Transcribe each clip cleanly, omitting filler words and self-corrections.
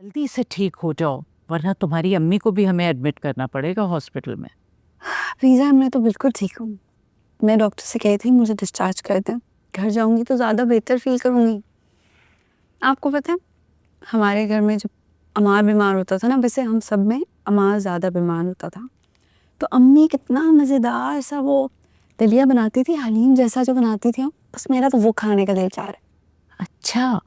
जल्दी से ठीक हो जाओ, वरना तुम्हारी अम्मी को भी हमें एडमिट करना पड़ेगा हॉस्पिटल में। रीज़ा, मैं तो बिल्कुल ठीक हूँ। मैं डॉक्टर से कही थी मुझे डिस्चार्ज कर दें, घर जाऊंगी तो ज़्यादा बेहतर फील करूंगी। आपको पता है, हमारे घर में जब अमार बीमार होता था ना, वैसे हम सब में अमार ज़्यादा बीमार होता था, तो अम्मी कितना मज़ेदार सा वो दलिया बनाती थी, हलीम जैसा जो बनाती थी, बस मेरा तो वो खाने का दिल चाह रहा है। अच्छा,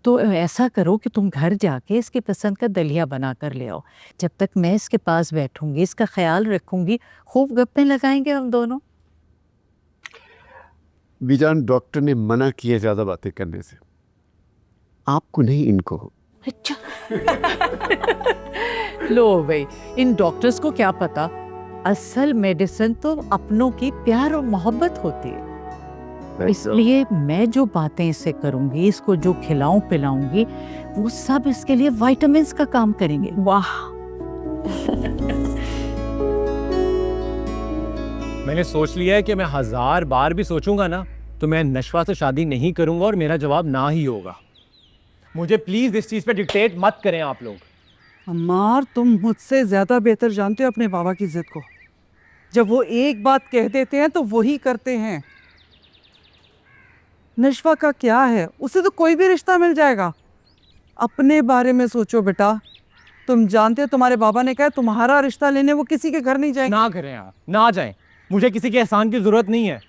तो ऐसा करो कि तुम घर जाके इसकी पसंद का दलिया बना कर ले आओ। जब तक मैं इसके पास बैठूंगी, इसका ख्याल रखूंगी, खूब गप्पे लगाएंगे हम दोनों। बीजान, डॉक्टर ने मना किया ज़्यादा बातें करने से। आपको नहीं, इनको। अच्छा लो भाई, इन डॉक्टर्स को क्या पता, असल मेडिसिन तो अपनों की प्यार और मोहब्बत होती है। इसलिए मैं जो बातें इससे करूंगी, इसको जो खिलाऊं पिलाऊंगी, वो सब इसके लिए विटामिन्स का काम करेंगे। वाह। मैंने सोच लिया है कि मैं 1000 बार भी सोचूंगा ना, तो मैं नशवा से शादी नहीं करूंगा और मेरा जवाब ना ही होगा। मुझे प्लीज इस चीज पे डिक्टेट मत करें आप लोग। अम्मार, तुम मुझसे ज्यादा बेहतर जानते हो अपने बाबा की जिद को। जब वो एक बात कह देते हैं तो वही करते हैं। नशवा का क्या है, उसे तो कोई भी रिश्ता मिल जाएगा। अपने बारे में सोचो बेटा। तुम जानते हो तुम्हारे बाबा ने कहा तुम्हारा रिश्ता लेने वो किसी के घर नहीं जाएंगे। ना करें आप, ना जाएं। मुझे किसी के एहसान की जरूरत नहीं है।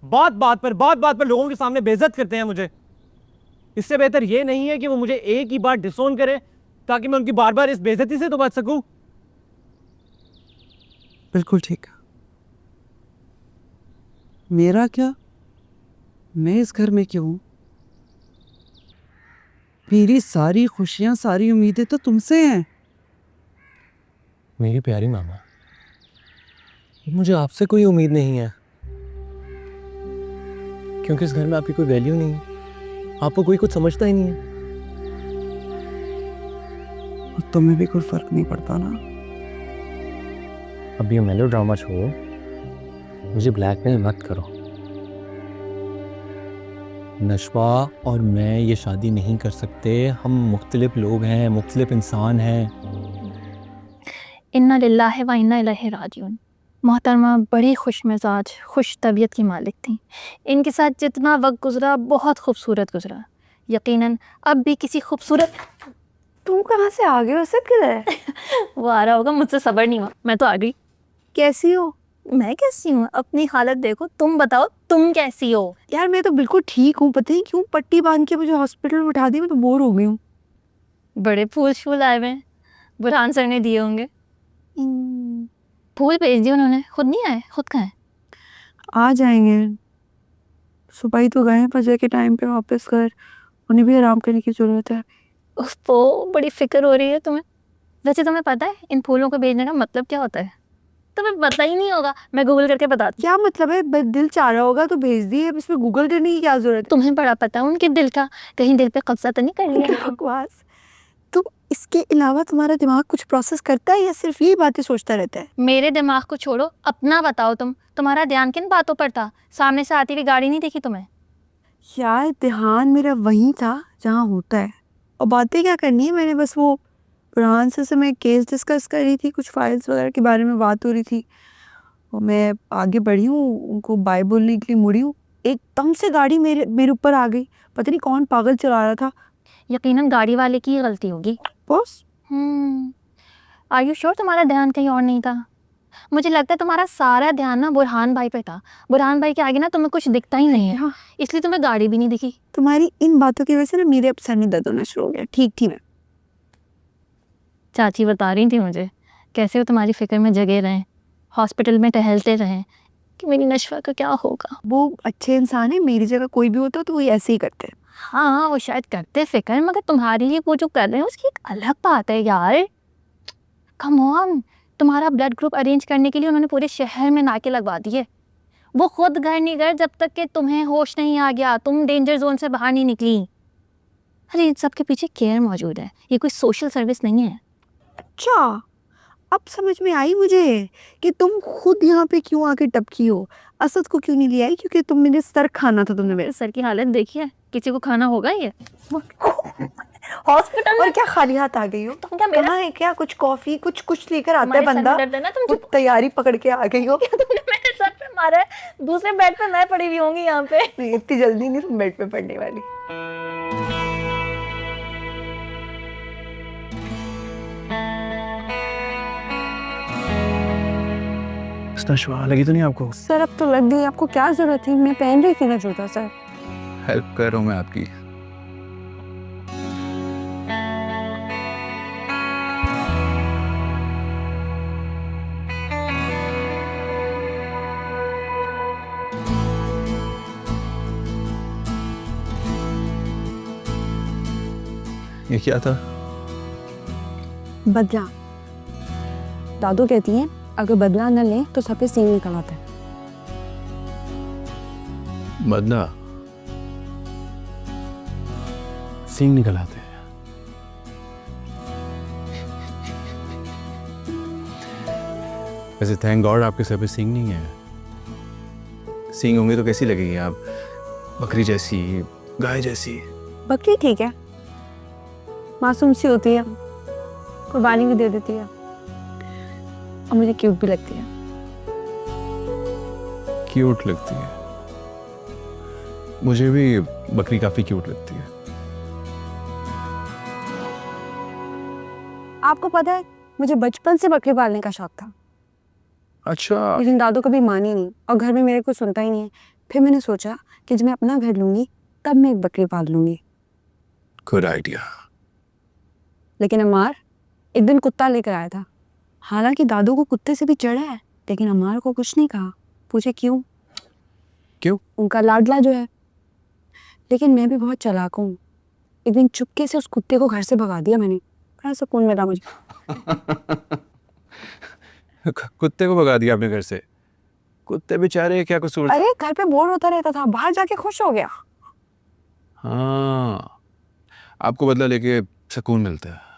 बात बात पर लोगों के सामने बेइज्जत करते हैं मुझे। इससे बेहतर ये नहीं है कि वो मुझे एक ही बार डिसोन करे, ताकि मैं उनकी बार बार इस बेइज्जती से तो बच सकूं। बिल्कुल ठीक है। मेरा क्या, मैं इस घर में क्यों हूं? मेरी सारी खुशियां, सारी उम्मीदें तो तुमसे हैं। मेरी प्यारी मामा, मुझे आपसे कोई उम्मीद नहीं है, क्योंकि इस घर में आपकी कोई वैल्यू नहीं है। आपको कोई कुछ समझता ही नहीं है। और तुम्हें भी कोई फर्क नहीं पड़ता ना। अब ये मेलोड्रामा छोड़ो, मुझे ब्लैकमेल मत करो। नशवा और मैं ये शादी नहीं कर सकते। हम मुख्तलिफ लोग हैं, मुख्तलिफ इंसान हैं। इन्ना लिल्लाहि व इन्ना इलैहि राजिऊन। मोहतरमा बड़ी खुश मिजाज, खुश तबीयत की मालिक थी। इनके साथ जितना वक्त गुजरा बहुत खूबसूरत गुजरा। यकीनन अब भी किसी खूबसूरत तुम कहाँ से आ गए हो? सब किधर है? वो आ रहा होगा, मुझसे सब्र नहीं हुआ, मैं तो आ गई। कैसी हो? मैं कैसी हूँ? अपनी हालत देखो, तुम बताओ तुम कैसी हो? यार मैं तो बिल्कुल ठीक हूँ, पता नहीं क्यों पट्टी बांध के मुझे हॉस्पिटल में उठा दी, मैं तो बोर हो गई हूँ। बड़े फूल शूल आए हुए हैं, बुरहान सर ने दिए होंगे। फूल भेज दिए उन्होंने, खुद नहीं आए? खुद कहाँ है? आ जाएंगे, सुबह ही तो गए हैं फजर के टाइम पे वापस घर, उन्हें भी आराम करने की जरूरत है। तो बड़ी फिक्र हो रही है तुम्हें। वैसे तुम्हें पता है इन फूलों को भेजने का मतलब क्या होता है? तुम्हें पता ही नहीं होगा, मैं गूगल करके बताती क्या मतलब है? दिल चाह रहा होगा तो भेज दिए, अब इसमें गूगल करने की क्या जरूरत हूँ। तुम्हें बड़ा पता है उनके दिल का, कहीं दिल पे कब्जा तो नहीं कर है? लिया? बकवास। तुम इसके अलावा तुम्हारा दिमाग कुछ प्रोसेस करता है या सिर्फ यही बातें सोचता रहता है? मेरे दिमाग को छोड़ो, अपना बताओ। तुम्हारा ध्यान किन बातों पर था? सामने से आती हुई गाड़ी नहीं देखी तुम्हें? यार ध्यान मेरा वहीं था जहाँ होता है, और बातें क्या करनी है। मैंने बस वो बुरहान से मैं केस डिस्कस कर रही थी, कुछ फाइल्स वगैरह के बारे में बात हो रही थी, और मैं आगे बढ़ी हूँ, उनको बाय बोलने के लिए मुड़ी हूँ, एकदम से गाड़ी मेरे ऊपर आ गई। पता नहीं कौन पागल चला रहा था। यकीनन गाड़ी वाले की ही गलती होगी। बॉस, आर यू श्योर तुम्हारा ध्यान कहीं और नहीं था? मुझे लगता है तुम्हारा सारा ध्यान ना बुरहान भाई पे था। बुरहान भाई के आगे ना तुम्हें कुछ दिखता ही नहीं है, हाँ। इसलिए तुम्हें गाड़ी भी नहीं दिखी। तुम्हारी इन बातों की वजह से ना मेरे अब सर में दर्द होना शुरू हो गया। ठीक थी मैं। चाची बता रही थी मुझे कैसे वो तुम्हारी फिक्र में जगे रहें, हॉस्पिटल में टहलते रहें कि मेरी नशवा का क्या होगा। वो अच्छे इंसान है, मेरी जगह कोई भी होता तो वो ऐसे ही करते हैं। हाँ वो शायद करते फिक्र, मगर तुम्हारे लिए वो जो कर रहे हैं उसकी एक अलग बात है यार। कम ऑन, तुम्हारा ब्लड ग्रुप अरेंज करने के लिए उन्होंने पूरे शहर में नाके लगवा दिए। वो खुद घर नहीं गए जब तक कि तुम्हें होश नहीं आ गया, तुम डेंजर जोन से बाहर नहीं निकली। अरे इन सब के पीछे केयर मौजूद है, ये कोई सोशल सर्विस नहीं है। अच्छा, अब समझ में आई मुझे कि तुम खुद यहाँ पे क्यों आके टपकी हो। असद को क्यों नहीं ले आई? क्योंकि तुम मेरे सर खाना था। तुमने मेरे सर की हालत देखी है, किसी को खाना होगा ये? हॉस्पिटल और में क्या खाली हाथ आ गई हो? तुम क्या मेरा कहाँ है क्या? कुछ कॉफी कुछ लेकर आता है हमारे सर बंदा। में दर्द है ना, तुम कुछ तैयारी पकड़ के आ गई हो। तुमने मेरे सर पे मारा है, दूसरे बेड पे मैं पड़ी हुई होंगी यहाँ पे। नहीं, इतनी जल्दी नहीं तुम बेड पे पड़ने वाली। शुआ लगी तो नहीं आपको? सर अब तो लग गई, आपको क्या जरूरत थी? मैं पहन रही थी ना जूता सर। हेल्प कर रहा हूँ मैं आपकी। ये क्या था? बदला। दादू कहती हैं अगर बदला न ले तो सब पे सींग निकल आते हैं। बदला? सींग निकल आते हैं। वैसे थैंक गॉड आपके सर पे सींग नहीं है। सींग होंगे तो कैसी लगेगी आप? बकरी जैसी, गाय जैसी। बकरी ठीक है, मासूम सी होती है, कुर्बानी भी दे देती है और मुझे क्यूट भी लगती है। क्यूट लगती है? मुझे भी बकरी काफी क्यूट लगती है। आपको पता है मुझे बचपन से बकरी पालने का शौक था, अच्छा। लेकिन दादू कभी मानी नहीं और घर में मेरे को सुनता ही नहीं है। फिर मैंने सोचा कि जब मैं अपना घर लूंगी तब मैं एक बकरी पाल लूंगी। Good idea. लेकिन अमार एक दिन कुत्ता लेकर आया था। हालांकि दादू को कुत्ते से भी चढ़ है, लेकिन अमार को कुछ नहीं कहा। पूछे क्यों? क्यों? उनका लाडला जो है। लेकिन मैं भी बहुत चालाक हूँ। एक दिन चुपके से उस कुत्ते को घर से भगा दिया मैंने। बड़ा सुकून मिला मुझे। कुत्ते को भगा दिया आपने घर से? कुत्ते बेचारे क्या कसूर? अरे घर पे बोर होता रहता था, बाहर जाके खुश हो गया। हाँ, आपको बदला लेके सुकून मिलता है।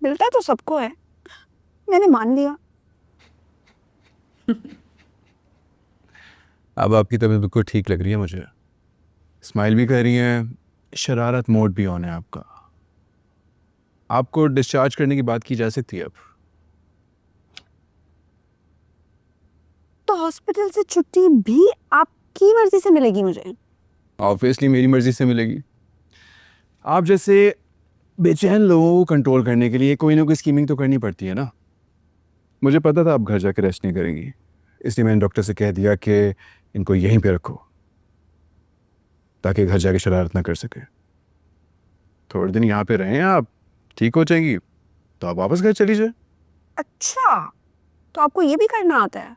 मिलता तो सबको है, मैंने मान लिया। अब आपकी तबीयत बिल्कुल ठीक लग रही है मुझे। स्माइल भी कर रही हैं, शरारत मोड भी ऑन है आपका। आपको डिस्चार्ज करने की बात की जा सकती है अब। तो हॉस्पिटल से छुट्टी भी आपकी मर्जी से मिलेगी मुझे? ऑब्वियसली मेरी मर्जी से मिलेगी। आप जैसे बेचैन लोगों को कंट्रोल करने के लिए कोई ना कोई स्कीमिंग तो करनी पड़ती है ना। मुझे पता था आप घर जाकर रेस्ट नहीं करेंगी, इसलिए मैंने डॉक्टर से कह दिया कि इनको यहीं पे रखो ताकि घर जाके शरारत ना कर सके। थोड़े दिन यहाँ पे रहें, आप ठीक हो जाएंगी तो आप वापस घर चली जाए। अच्छा, तो आपको ये भी करना आता है?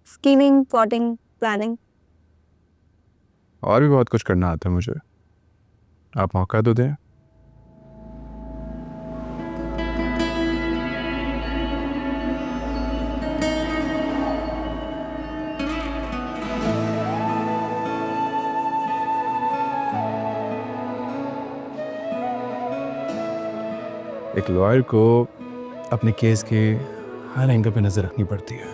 Scheming, plotting, planning? और भी बहुत कुछ करना आता है मुझे, आप मौका तो दें। एक लॉयर को अपने केस के हर एंगल पे नजर रखनी पड़ती है।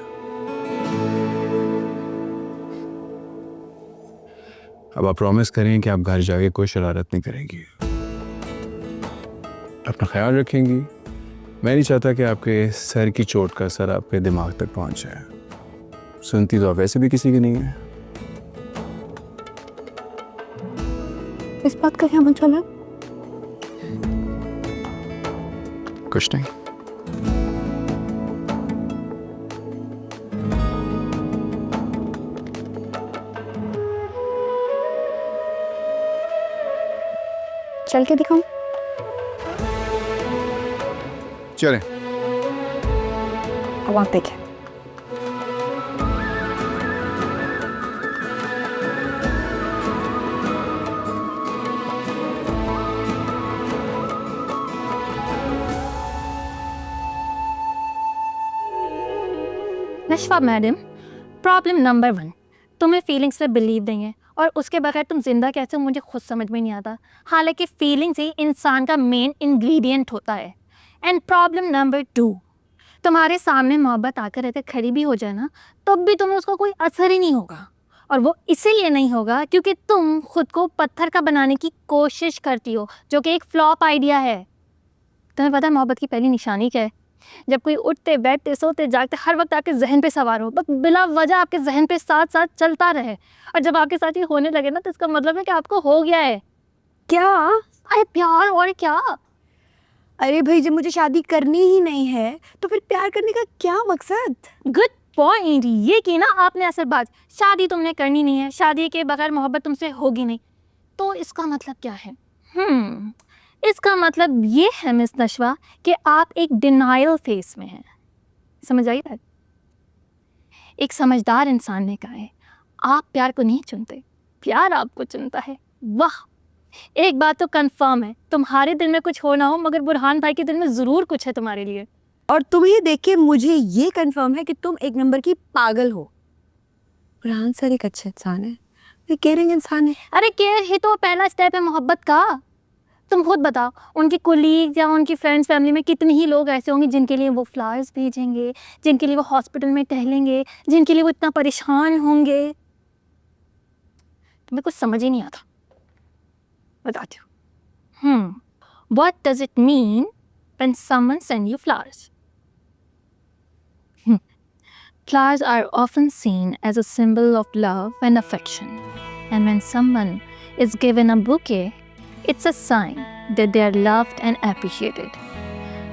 अब आप प्रॉमिस करें कि आप घर जाके कोई शरारत नहीं करेंगी, अपना ख्याल रखेंगी। मैं नहीं चाहता कि आपके सर की चोट का असर आपके दिमाग तक पहुंच जाए। सुनती तो आप वैसे भी किसी की नहीं है। इस बात का क्या मतलब है? कुछ नहीं। चल के दिखाऊं? चलें। अब आप देखें। नशवा मैडम, प्रॉब्लम नंबर 1, तुम्हें फीलिंग्स पे बिलीव नहीं है और उसके बगैर तुम जिंदा कैसे हो मुझे खुद समझ में नहीं आता। हालांकि फीलिंग्स ही इंसान का मेन इंग्रेडिएंट होता है। एंड प्रॉब्लम नंबर 2, तुम्हारे सामने मोहब्बत आकर रहते खड़ी भी हो जाए ना तब भी तुम्हें उसका कोई असर ही नहीं होगा। और वो इसीलिए नहीं होगा क्योंकि तुम खुद को पत्थर का बनाने की कोशिश करती हो, जो कि एक फ्लॉप आइडिया है। तुम्हें पता है मोहब्बत की पहली निशानी क्या है? जब कोई उठते बैठते सोते जागते हर वक्त आपके जहन पे सवार हो, बस बिला वजह आपके जहन पे साथ साथ चलता रहे, और जब आपके साथ ये होने लगे ना तो इसका मतलब है कि आपको हो गया है। क्या? अरे प्यार, और क्या। अरे भाई, जब मुझे शादी करनी ही नहीं है तो फिर प्यार करने का क्या मकसद? गुड पॉइंट, ये की ना आपने असल बात। शादी तुमने करनी नहीं है, शादी के बगैर मोहब्बत तुमसे होगी नहीं, तो इसका मतलब क्या है? इसका मतलब ये है मिस नशवा कि आप एक डिनायल फेस में हैं। समझ आई बात? एक समझदार इंसान ने कहा है, आप प्यार को नहीं चुनते, प्यार आपको चुनता है। वाह, एक बात तो कंफर्म है, तुम्हारे दिल में कुछ हो ना हो मगर बुरहान भाई के दिल में ज़रूर कुछ है तुम्हारे लिए। और तुम्हें देख के मुझे ये कंफर्म है कि तुम एक नंबर की पागल हो। बुरहान सर एक अच्छे इंसान है, एक केयरिंग इंसान है। अरे केयर ही तो पहला स्टेप है मोहब्बत का। तुम खुद बताओ, उनके कोलीग या उनकी फ्रेंड्स फैमिली में कितने ही लोग ऐसे होंगे जिनके लिए वो फ्लावर्स भेजेंगे, जिनके लिए वो हॉस्पिटल में टहलेंगे, जिनके लिए वो इतना परेशान होंगे। तुम्हें कुछ समझ ही नहीं आता। बताती हूँ। What does it mean when someone sends you flowers? Flowers are often seen as a symbol of love and affection. And when someone is given a bouquet, it's a sign that they are loved and appreciated.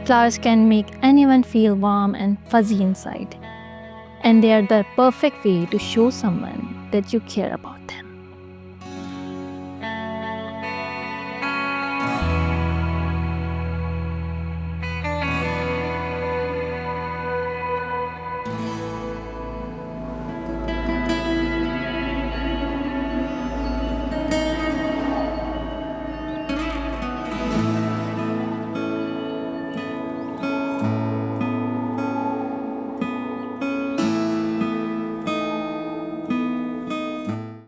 Flowers can make anyone feel warm and fuzzy inside. And they are the perfect way to show someone that you care about them.